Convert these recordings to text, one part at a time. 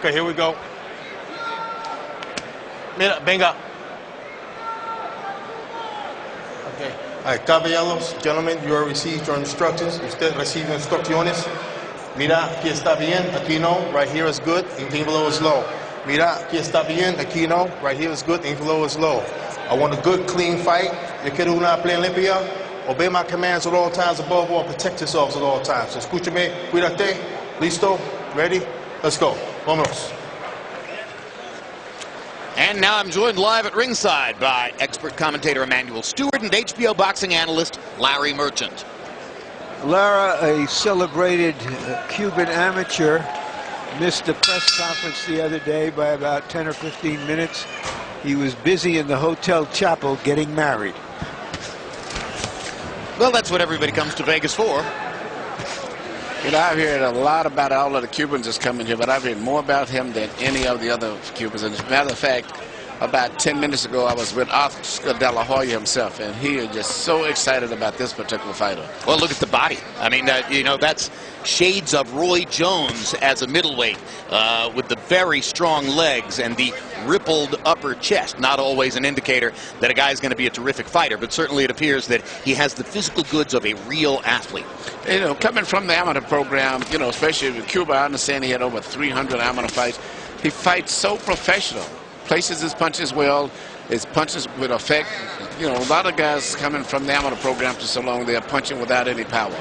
Okay, here we go. Mira, venga. Okay. All right, caballeros, gentlemen, you have received your instructions. Usted recibe instrucciones. Mira, aquí está bien, aquí no. Right here is good, anything below is low. Mira, aquí está bien, aquí no. Right here is good, anything below is low. I want a good, clean fight. Yo quiero una pelea limpia. Obey my commands at all times, above all, protect yourselves at all times. Escúchame, cuídate. Listo? Ready? Let's go. Vámonos. And now I'm joined live at ringside by expert commentator Emmanuel Stewart and HBO boxing analyst Larry Merchant. Lara, a celebrated Cuban amateur, missed the press conference the other day by about 10 or 15 minutes. He was busy in the hotel chapel getting married. Well, that's what everybody comes to Vegas for. You know, I've heard a lot about all of the Cubans that's coming here, but I've heard more about him than any of the other Cubans. And as a matter of fact, about 10 minutes ago, I was with Oscar De La Hoya himself, and he is just so excited about this particular fighter. Well, look at the body. I mean, you know, that's shades of Roy Jones as a middleweight with the very strong legs and the rippled upper chest. Not always an indicator that a guy's going to be a terrific fighter, but certainly it appears that he has the physical goods of a real athlete. You know, coming from the amateur program, you know, especially with Cuba, I understand he had over 300 amateur fights. He fights so professional. Places his punches well, his punches with effect. You know, a lot of guys coming from the amateur program for so long, they're punching without any power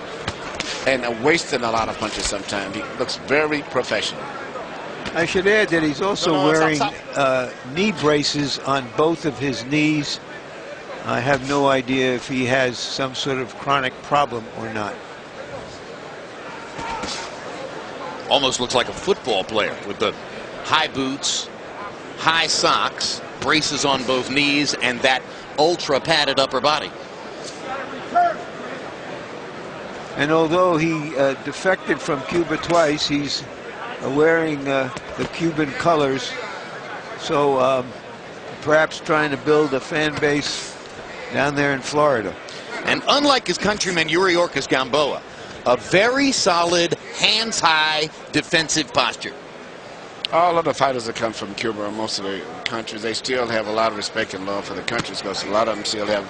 and wasting a lot of punches sometimes. He looks very professional. I should add that he's also wearing knee braces on both of his knees. I have no idea if he has some sort of chronic problem or not. Almost looks like a football player with the high boots, high socks, braces on both knees, and that ultra padded upper body. And although he defected from Cuba twice, he's wearing the Cuban colors, so perhaps trying to build a fan base down there in Florida. And unlike his countryman Yuriorkis Gamboa, a very solid, hands-high defensive posture. All of the fighters that come from Cuba and most of the countries, they still have a lot of respect and love for the countries because a lot of them still have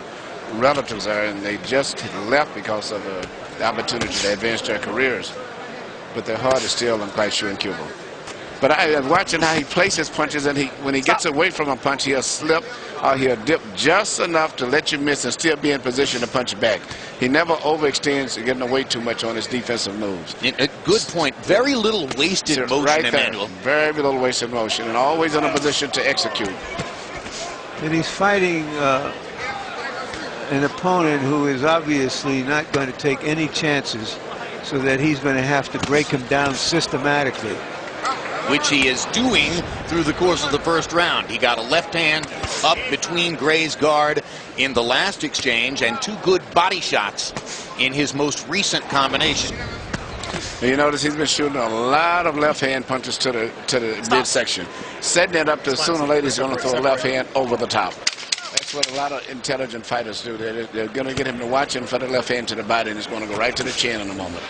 relatives there, and they just left because of the opportunity to advance their careers. But their heart is still, I'm quite sure, in Cuba. But I am watching how he places punches, and when he gets away from a punch, he'll slip or he'll dip just enough to let you miss and still be in position to punch back. He never overextends, getting away too much on his defensive moves. A good point. Very little wasted motion, right there. Emmanuel. Very little wasted motion, and always in a position to execute. And he's fighting an opponent who is obviously not going to take any chances, so that he's going to have to break him down systematically. Which he is doing through the course of the first round. He got a left hand up between Gray's guard in the last exchange, and two good body shots in his most recent combination. And you notice he's been shooting a lot of left-hand punches to the midsection, setting it up to sooner or later he's going to throw a left hand over the top. That's what a lot of intelligent fighters do. They're going to get him to watch him for the left hand to the body, and it's going to go right to the chin in a moment.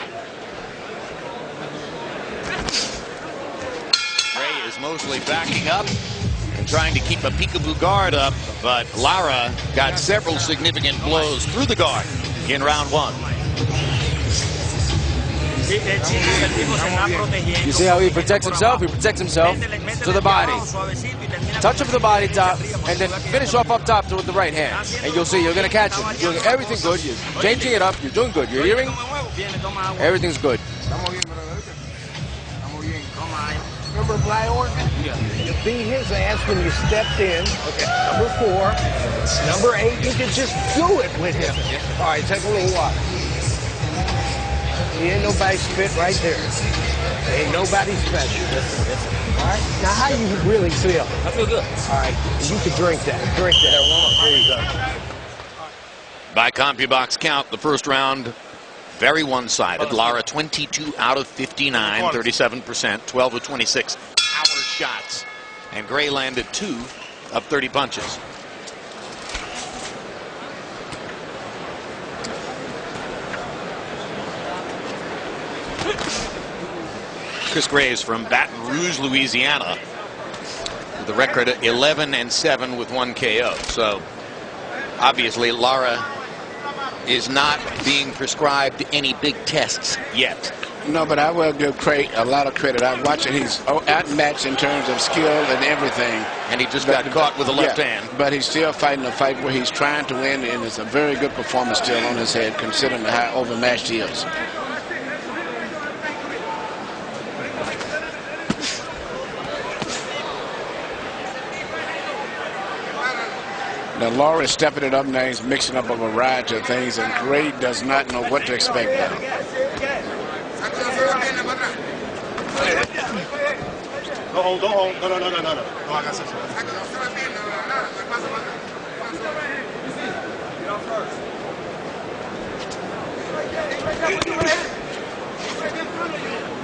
Gray is mostly backing up and trying to keep a peekaboo guard up, but Lara got several significant blows through the guard in round one. You see how he protects himself? He protects himself to the body. Touch him to the body top, and then finish off up top with the right hand. And you'll see, you're going to catch him. You're doing everything good. You're changing it up. You're doing good. You're hearing? Everything's good. Remember Blyorn? Yeah. You beat his ass when you stepped in. Okay. Number 4. Number 8, you could just do it with him. Yeah. All right, take a little water. He ain't nobody spit right there. Ain't nobody special. All right. Now, how you really feel? I feel good. All right. You can drink that. Drink that. There you go. By CompuBox count, the first round very one-sided. Lara 22 out of 59, 37%, 12 of 26 power shots. And Gray landed 2 of 30 punches. Chris Graves from Baton Rouge, Louisiana, with a record of 11-7 with 1 KO. So obviously Lara is not being prescribed any big tests yet. No, but I will give Craig a lot of credit. I'm watching. He's outmatched in terms of skill and everything. And he just got caught with a left hand. But he's still fighting a fight where he's trying to win, and it's a very good performance still on his head, considering how overmatched he is. Now, Lara is stepping it up now. He's mixing up a variety of things, and Gray does not know what to expect now. Don't hold. No. No, hagas eso.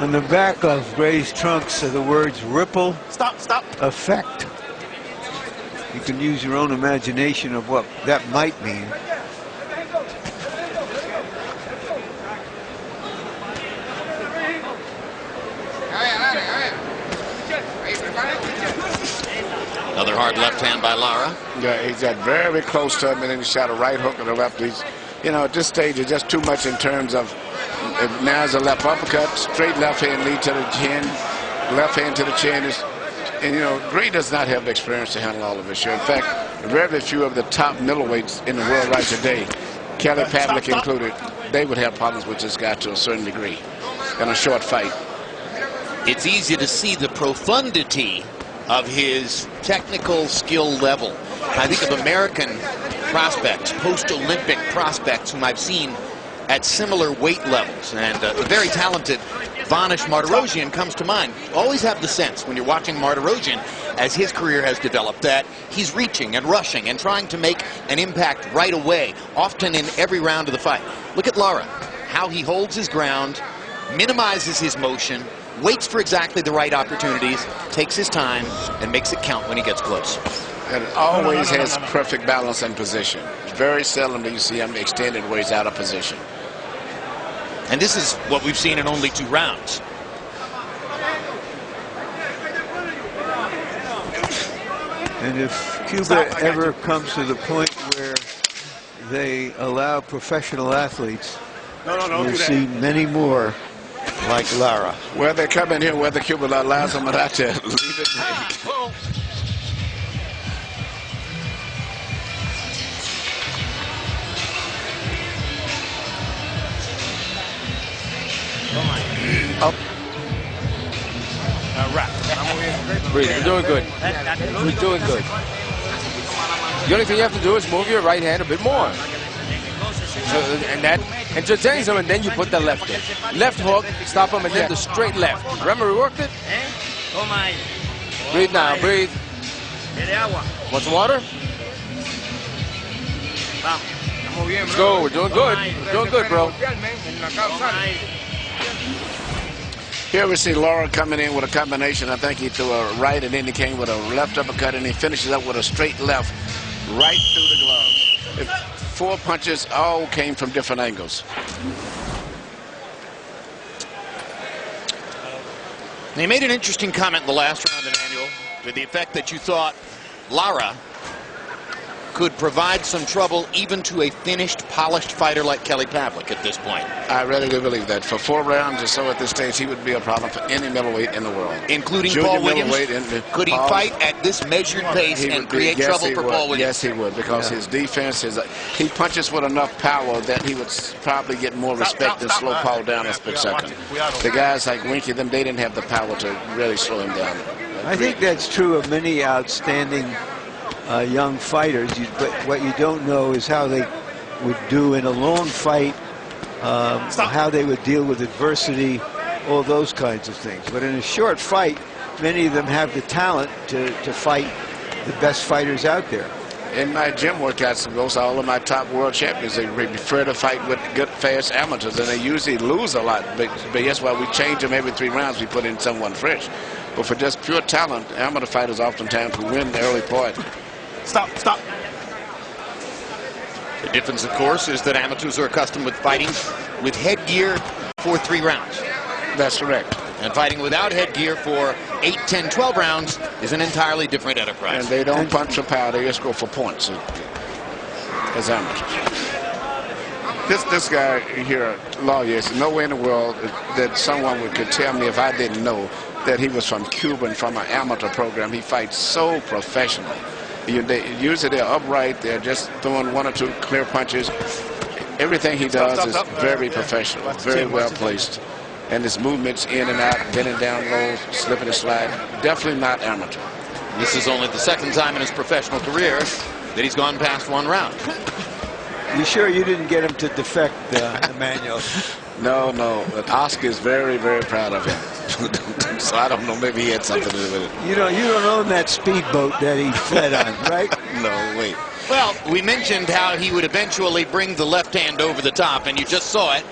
On the back of Gray's trunks are the words ripple Stop. effect. You can use your own imagination of what that might mean. Another hard left hand by Lara. Yeah, he's got very close to him, and then he shot a right hook to the left. He's, you know, at this stage, it's just too much in terms of now it's a left uppercut, straight left hand lead to the chin, left hand to the chin. And, you know, Gray does not have the experience to handle all of this. In fact, very few of the top middleweights in the world right today, Kelly Pavlik included, they would have problems with this guy to a certain degree in a short fight. It's easy to see the profundity of his technical skill level. I think of American prospects, post-Olympic prospects whom I've seen at similar weight levels, and a very talented Vanish Martirosyan comes to mind. Always have the sense when you're watching Martirosyan, as his career has developed, that he's reaching and rushing and trying to make an impact right away, often in every round of the fight. Look at Lara, how he holds his ground, minimizes his motion, waits for exactly the right opportunities, takes his time, and makes it count when he gets close. And always has perfect balance and position. Very seldom do you see him extended where he's out of position. And this is what we've seen in only 2 rounds. And if Cuba ever comes to the point where they allow professional athletes, we'll see many more like Lara. Well, they come in here whether Cuba allows them or not to leave it. Up. Breathe. You're doing good. You're doing good. The only thing you have to do is move your right hand a bit more. So, and that entertains him, and then you put the left in. Left hook, stop him, and then the straight left. Remember we worked it? Breathe now, breathe. Want some water? Let's go, we're doing good. We're doing good, bro. Here we see Lara coming in with a combination. I think he threw a right and then he came with a left uppercut, and he finishes up with a straight left right through the glove. 4 punches all came from different angles. He made an interesting comment in the last round, Emmanuel, to the effect that you thought Lara could provide some trouble even to a finished, polished fighter like Kelly Pavlik at this point. I really do believe that. For 4 rounds or so at this stage, he would be a problem for any middleweight in the world. Including Paul Williams? Could he fight at this measured pace and create trouble for Paul Williams? Yes, he would, because his defense, he punches with enough power that he would probably get more respect than slow Paul down a split second. The guys like Winky, they didn't have the power to really slow him down. I think that's true of many outstanding young fighters, but what you don't know is how they would do in a long fight, how they would deal with adversity, all those kinds of things. But in a short fight, many of them have the talent to fight the best fighters out there. In my gym workouts, most all of my top world champions, they prefer to fight with good, fast amateurs, and they usually lose a lot. But that's why we change them every 3 rounds. We put in someone fresh. But for just pure talent, amateur fighters oftentimes who win the early part. Stop. The difference, of course, is that amateurs are accustomed with fighting with headgear for 3 rounds. That's correct. And fighting without headgear for 8, 10, 12 rounds is an entirely different enterprise. And they don't punch for power, they just go for points as amateurs. This guy here, Lawyers, nowhere in the world that someone could tell me if I didn't know that he was from Cuba and from an amateur program. He fights so professional. Usually they're upright, they're just throwing 1 or 2 clear punches. Everything he does is very professional, very well placed. And his movements in and out, bending down low, slipping and sliding, definitely not amateur. This is only the second time in his professional career that he's gone past 1 round. You sure you didn't get him to defect, Emmanuel? No, but Oscar is very, very proud of him. So I don't know, maybe he had something to do with it. You don't own that speedboat that he fled on, right? No, wait. Well, we mentioned how he would eventually bring the left hand over the top, and you just saw it.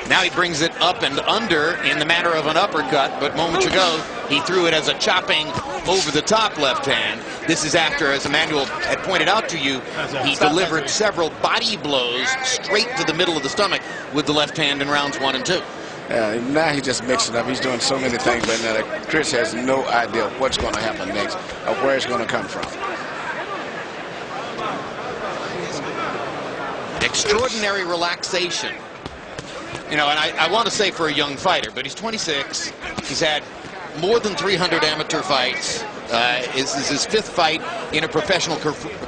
Now he brings it up and under in the manner of an uppercut, but moments ago he threw it as a chopping over the top left hand. This is after, as Emmanuel had pointed out to you, he delivered several body blows straight to the middle of the stomach with the left hand in rounds 1 and 2. Now he's just mixing up. He's doing so many things right now that Chris has no idea what's going to happen next or where it's going to come from. Extraordinary relaxation. You know, and I want to say for a young fighter, but he's 26. He's had more than 300 amateur fights. This is his 5th fight in a professional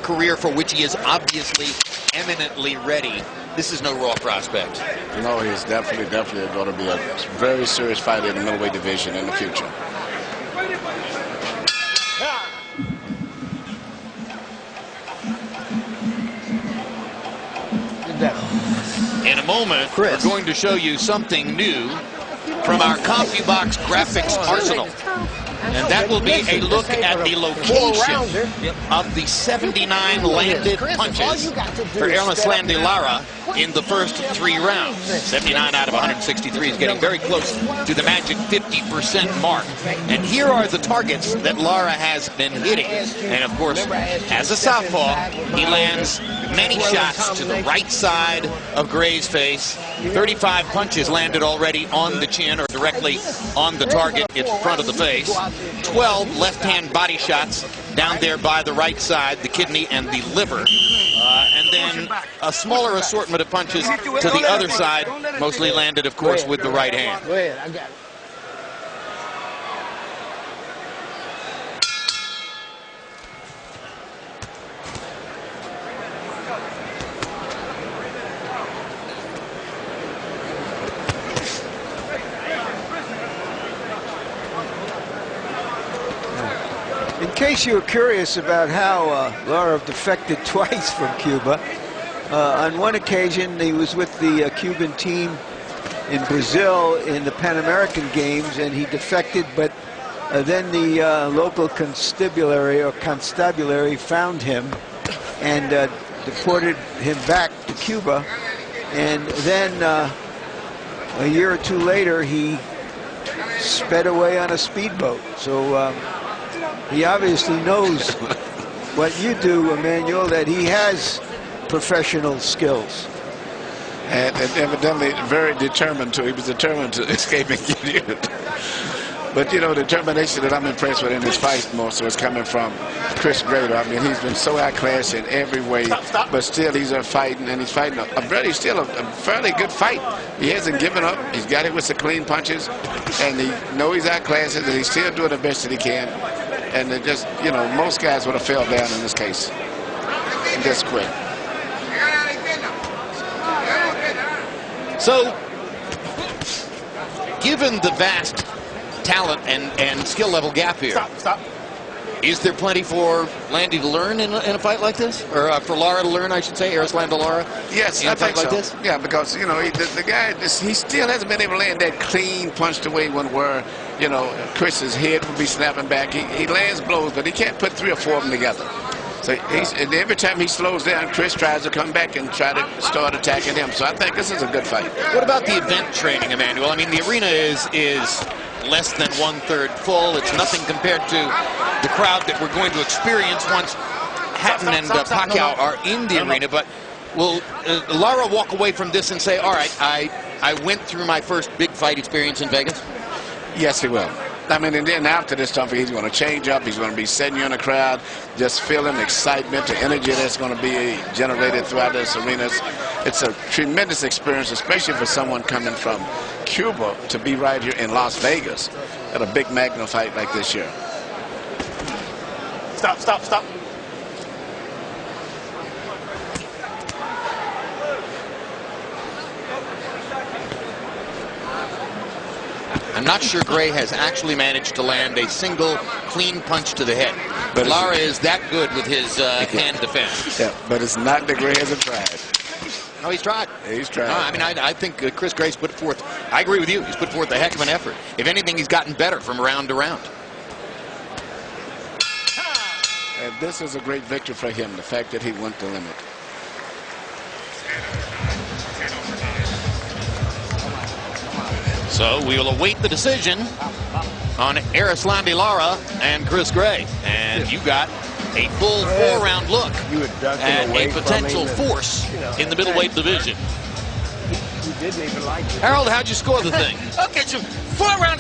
career for which he is obviously eminently ready. This is no raw prospect. No, he's definitely going to be a very serious fighter in the middleweight division in the future. In a moment, we're going to show you something new from our CompuBox graphics arsenal. And that will be a look at the location of the 79 landed punches for Erislandy Lara in the first 3 rounds. 79 out of 163 is getting very close to the magic 50% mark. And here are the targets that Lara has been hitting. And of course, as a southpaw, he lands many shots to the right side of Gray's face. 35 punches landed already on the chin or directly on the target in front of the face. 12 left-hand body shots down there by the right side, the kidney and the liver. And then a smaller assortment of punches to the other side, mostly landed, of course, with the right hand. Go ahead, I got it. In case you're curious about how Lara defected twice from Cuba, on one occasion he was with the Cuban team in Brazil in the Pan American Games, and he defected, but then the local constabulary found him and deported him back to Cuba. And then a year or 2 later, he sped away on a speedboat. So he obviously knows what you do, Emmanuel, that he has professional skills. And evidently very determined to. He was determined to escape and get it. But, you know, the determination that I'm impressed with in this fight most is coming from Chris Grader. I mean, he's been so outclassed in every way, but still he's fighting, and he's fighting still a fairly good fight. He hasn't given up. He's got it with the clean punches, and he knows he's outclassed, and he's still doing the best that he can. And it just, you know, most guys would have fell down in this case and just quit. So, given the vast talent and skill level gap here, is there plenty for Landy to learn in a fight like this? Or for Lara to learn, I should say, Erislandy Lara? Yes, in a I fight think like so. this? Yeah, because, you know, the guy, he still hasn't been able to land that clean punch the way one where, you know, Chris's head would be snapping back. He lands blows, but he can't put 3 or 4 of them together. So and every time he slows down, Chris tries to come back and try to start attacking him. So I think this is a good fight. What about the event training, Emmanuel? I mean, the arena is less than 1/3 full. It's nothing compared to the crowd that we're going to experience once Hatton and Pacquiao are in the arena. But will Lara walk away from this and say, all right, I went through my first big fight experience in Vegas? Yes, he will. I mean, and then after this stuff, he's going to change up. He's going to be setting you in the crowd, just feeling the excitement, the energy that's going to be generated throughout this arena. It's a tremendous experience, especially for someone coming from Cuba to be right here in Las Vegas at a big Magno fight like this year. Stop, stop, stop. I'm not sure Gray has actually managed to land a single clean punch to the head. But Lara is that good with his hand defense. Yeah, but it's not that Gray hasn't tried. No, he's tried. He's tried. No, I mean, I think Chris Gray's put forth, I agree with you, he's put forth a heck of an effort. If anything, he's gotten better from round to round. And this is a great victory for him, the fact that he went the limit. So we will await the decision on Erislandy Lara and Chris Gray. And you got a full 4-round look at a potential force in the middleweight division. He didn't even like it. Harold, how'd you score the thing? Okay, Jim, 4-0,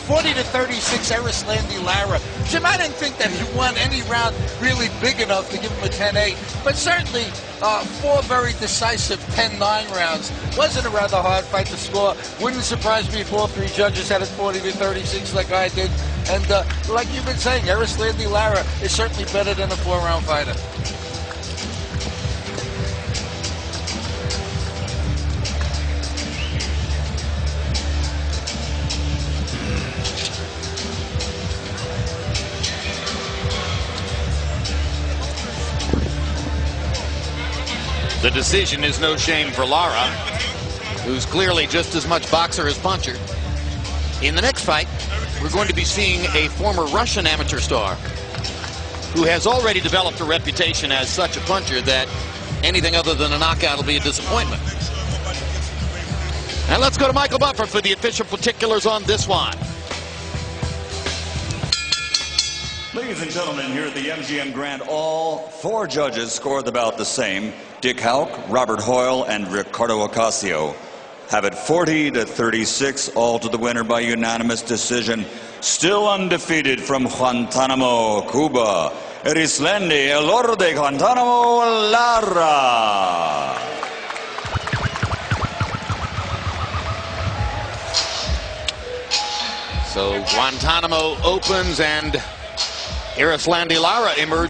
40-36, Erislandy Lara. Jim, I didn't think that he won any round really big enough to give him a 10-8, but certainly 4 very decisive 10-9 rounds. Wasn't a rather hard fight to score. Wouldn't surprise me if all 3 judges had it 40-36 like I did. And like you've been saying, Erislandy Lara is certainly better than a 4-round fighter. The decision is no shame for Lara, who's clearly just as much boxer as puncher. In the next fight, we're going to be seeing a former Russian amateur star who has already developed a reputation as such a puncher that anything other than a knockout will be a disappointment. And let's go to Michael Buffer for the official particulars on this one. Ladies and gentlemen, here at the MGM Grand, all 4 judges scored about the same. Dick Houck, Robert Hoyle, and Ricardo Ocasio have it 40-36, all to the winner by unanimous decision. Still undefeated from Guantanamo, Cuba, Erislandy, El Oro de Guantanamo, Lara. So Guantanamo opens and Erislandy Lara emerges.